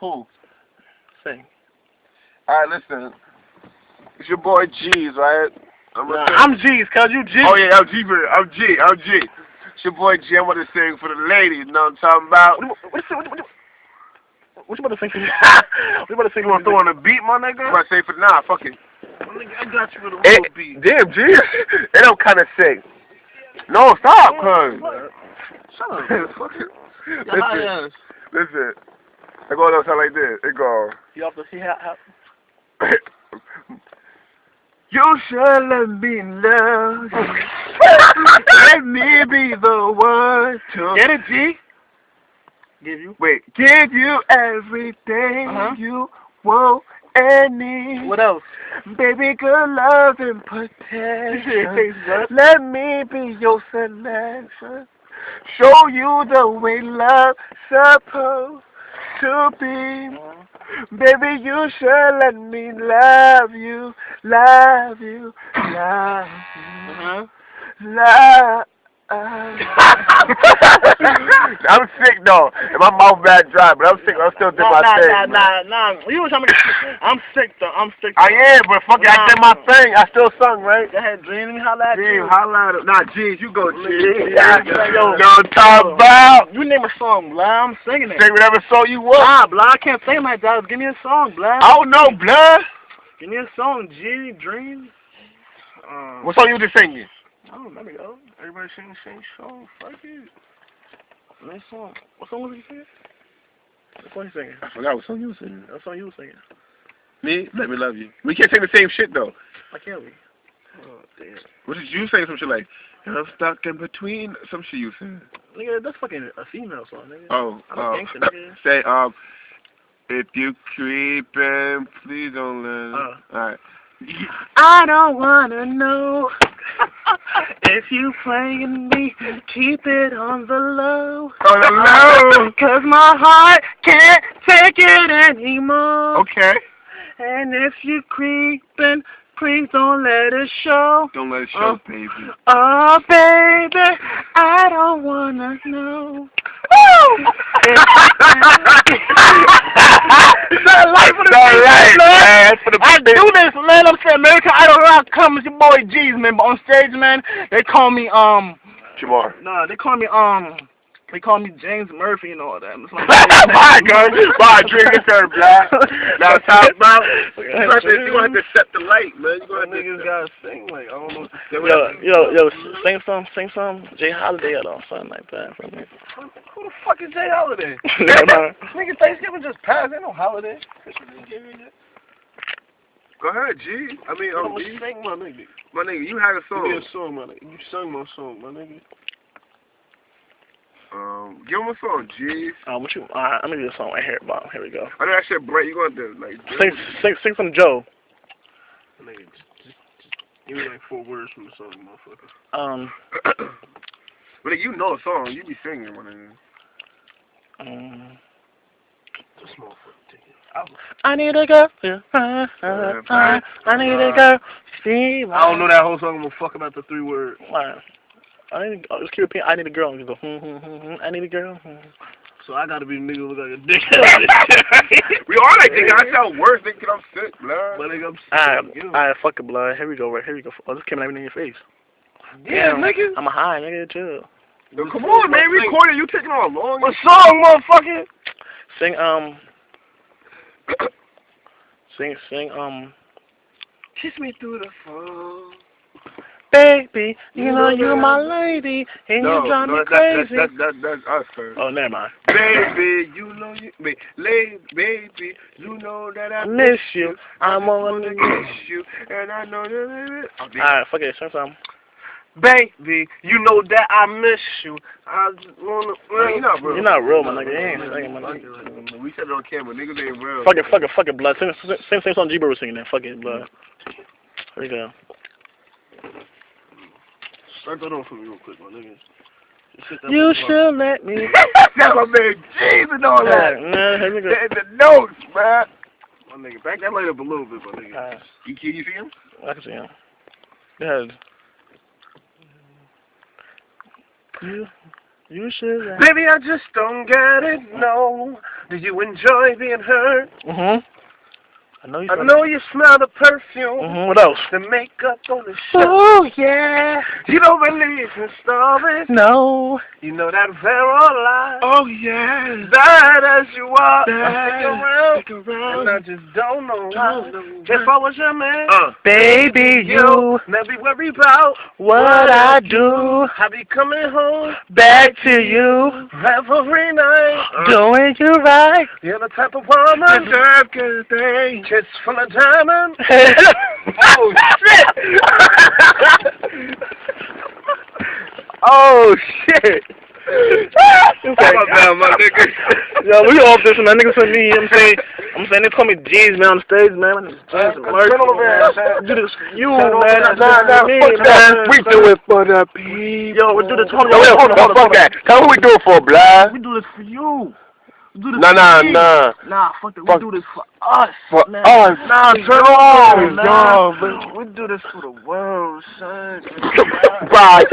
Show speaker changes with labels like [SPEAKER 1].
[SPEAKER 1] Who?
[SPEAKER 2] Sing.
[SPEAKER 1] Alright, listen. It's your boy Jeez, right?
[SPEAKER 2] I'm Jeez, cuz you G.
[SPEAKER 1] Oh yeah, I'm G. I'm G. It's your boy G. I'm gonna sing for the ladies. You know what I'm talking about?
[SPEAKER 2] What you about to sing for me? What you about to sing? You want to throw on a beat, my nigga?
[SPEAKER 1] I'm about to say for nah, fuck it.
[SPEAKER 2] I got you with a real beat.
[SPEAKER 1] Damn, G. It don't kind of sing. No, stop, cuz.
[SPEAKER 2] Shut up.
[SPEAKER 1] Listen. It goes sound like this. It goes.
[SPEAKER 2] You off the
[SPEAKER 1] You should let me love you. Let me be the one to
[SPEAKER 2] get it, G. Give you.
[SPEAKER 1] Wait, give you everything you want and need.
[SPEAKER 2] What else?
[SPEAKER 1] Baby, good love and protection. Let me be your selection. Show you the way love's supposed to be. Baby, you should let me love you, love you, love you, love. I'm sick though, and my mouth bad dry, but I'm sick. I'm still doing my thing.
[SPEAKER 2] Nah. You was telling me I'm sick though.
[SPEAKER 1] I am, but fuck it, I did my thing. I still sung, right?
[SPEAKER 2] Go ahead, Dream. Let me holla at you.
[SPEAKER 1] Holla at Nah, Jeez, you go, Jeez.
[SPEAKER 2] Yo,
[SPEAKER 1] no talk about.
[SPEAKER 2] You name a song, blah. I'm singing it.
[SPEAKER 1] Sing whatever song you want.
[SPEAKER 2] Nah, blah. I can't sing like that. Give me a song, blah.
[SPEAKER 1] I don't know, blah.
[SPEAKER 2] Give me a song, G. Dream.
[SPEAKER 1] What song you just singing?
[SPEAKER 2] Oh, let me go. Everybody sing the same song. Fuck it. Next song. What song was you singing? What song you singing?
[SPEAKER 1] I forgot what song you was singing.
[SPEAKER 2] What song you was singing?
[SPEAKER 1] Me? Let Me Love You. We can't sing the same shit though.
[SPEAKER 2] Why can't we? Oh, damn.
[SPEAKER 1] What did you say? Some shit like, I'm stuck in between. Some shit you said.
[SPEAKER 2] Nigga, that's fucking a female song, nigga.
[SPEAKER 1] Oh.
[SPEAKER 2] I'm a gangster, nigga.
[SPEAKER 1] Say, if you creepin', please don't let it. Alright.
[SPEAKER 2] I don't wanna know if you playing me. Keep it on the low.
[SPEAKER 1] On the low.
[SPEAKER 2] 'Cause my heart can't take it anymore.
[SPEAKER 1] Okay.
[SPEAKER 2] And if you creepin', please don't let it show.
[SPEAKER 1] Don't let it show, baby.
[SPEAKER 2] Oh, baby, I don't wanna know. I do this, man. I'm saying American Idol Rock comes your boy Jeez, man. But on stage, man, they call me
[SPEAKER 1] Jamar.
[SPEAKER 2] Nah, they call me James Murphy and all that.
[SPEAKER 1] Bye, girl. Bye, drink this her, black. Now talk about. You gonna have to set the light, man. You gonna
[SPEAKER 2] niggas gotta sing like I don't know.
[SPEAKER 1] Yo,
[SPEAKER 2] sing some Jay Holiday or something like that for me.
[SPEAKER 1] Who the fuck is Jay Holiday?
[SPEAKER 2] Nigga, Thanksgiving just passed. Ain't no holiday.
[SPEAKER 1] Go ahead, G. I mean,
[SPEAKER 2] G. Sing, my nigga.
[SPEAKER 1] My nigga, you had a song.
[SPEAKER 2] Give me a song, my nigga. You sung my song, my nigga.
[SPEAKER 1] Give him a song, G.
[SPEAKER 2] Let me do a song right here, Bob. Here we go.
[SPEAKER 1] I know that shit bright. You gonna do like
[SPEAKER 2] sing some Joe.
[SPEAKER 1] Nigga, just give me like 4 words from the song, motherfucker. But like, you know a song, you be singing, my nigga. This motherfucker take it.
[SPEAKER 2] I need a girl. I need a girl. See,
[SPEAKER 1] I don't know that whole song. I'm gonna fuck about the 3 words.
[SPEAKER 2] Just keep repeating. I need a girl. And you go, I need a girl.
[SPEAKER 1] So I gotta be the nigga who look like a dick. We all like nigga. I sound worse, nigga. I'm sick, blood. But nigga, I'm sick.
[SPEAKER 2] Alright, fuck it, blood. Here we go. Here we go. Oh, this came out in your face.
[SPEAKER 1] Yeah, nigga.
[SPEAKER 2] I'm a high, nigga, too.
[SPEAKER 1] Yo, come on, man. We recording. You taking all long.
[SPEAKER 2] What song, motherfucker? Sing,
[SPEAKER 1] Kiss me through the phone.
[SPEAKER 2] Baby, you know you're my lady, and you drive me crazy.
[SPEAKER 1] That's us, sir.
[SPEAKER 2] Oh, never mind.
[SPEAKER 1] Baby, you know baby, you know that I
[SPEAKER 2] miss you. I'm on the
[SPEAKER 1] miss you, and I know that.
[SPEAKER 2] Alright, fuck it, sing something.
[SPEAKER 1] Baby, you know that I miss you. I just wanna. You're not real.
[SPEAKER 2] You're not real, my nigga. You ain't singing, my nigga.
[SPEAKER 1] We said it on camera. Niggas ain't real.
[SPEAKER 2] Fuck it, blood. Sing song G-Bird was singing that. Fuck it, blood. Here we go.
[SPEAKER 1] Start that on for me real quick, my nigga.
[SPEAKER 2] You should let me.
[SPEAKER 1] That's my man Jeez and all that.
[SPEAKER 2] Here we go.
[SPEAKER 1] The notes, man. My nigga, back that light up a little bit, my nigga. You see him?
[SPEAKER 2] I can see him. Go ahead. You should.
[SPEAKER 1] Baby, I just don't get it, no. Do you enjoy being hurt?
[SPEAKER 2] I know you.
[SPEAKER 1] I know you smell the perfume.
[SPEAKER 2] What else?
[SPEAKER 1] The makeup on the shirt.
[SPEAKER 2] Oh yeah.
[SPEAKER 1] You don't believe in stories.
[SPEAKER 2] No.
[SPEAKER 1] You know that they're all lies.
[SPEAKER 2] Oh yeah.
[SPEAKER 1] Bad as you are,
[SPEAKER 2] Stick
[SPEAKER 1] stick
[SPEAKER 2] around.
[SPEAKER 1] and I just don't know why. If I was your man,
[SPEAKER 2] Baby, you.
[SPEAKER 1] never worry about
[SPEAKER 2] What I do.
[SPEAKER 1] I be coming home
[SPEAKER 2] Back to you.
[SPEAKER 1] every night.
[SPEAKER 2] Doing you right.
[SPEAKER 1] You're the type of woman
[SPEAKER 2] Deserve good things.
[SPEAKER 1] kids full of diamonds.
[SPEAKER 2] Oh shit!
[SPEAKER 1] Oh shit!
[SPEAKER 2] My nigga. Yo, we off this, man. Niggas for me. I'm saying they call me Jeez, man, on the stage, man.
[SPEAKER 1] Turn over there,
[SPEAKER 2] We do this for you,
[SPEAKER 1] Turn over
[SPEAKER 2] man.
[SPEAKER 1] there,
[SPEAKER 2] Not me,
[SPEAKER 1] fuck
[SPEAKER 2] man.
[SPEAKER 1] that. We do it for the people.
[SPEAKER 2] Yo, we do this.
[SPEAKER 1] Hold on, fuck that. Tell me who we do it for, blood.
[SPEAKER 2] We do this for you. We do this
[SPEAKER 1] Nah,
[SPEAKER 2] for me.
[SPEAKER 1] nah.
[SPEAKER 2] Nah, fuck that. We do this for us.
[SPEAKER 1] For
[SPEAKER 2] man.
[SPEAKER 1] us.
[SPEAKER 2] Nah,
[SPEAKER 1] Turn
[SPEAKER 2] on,
[SPEAKER 1] on,
[SPEAKER 2] man.
[SPEAKER 1] man.
[SPEAKER 2] We do this for the world, son.
[SPEAKER 1] Right.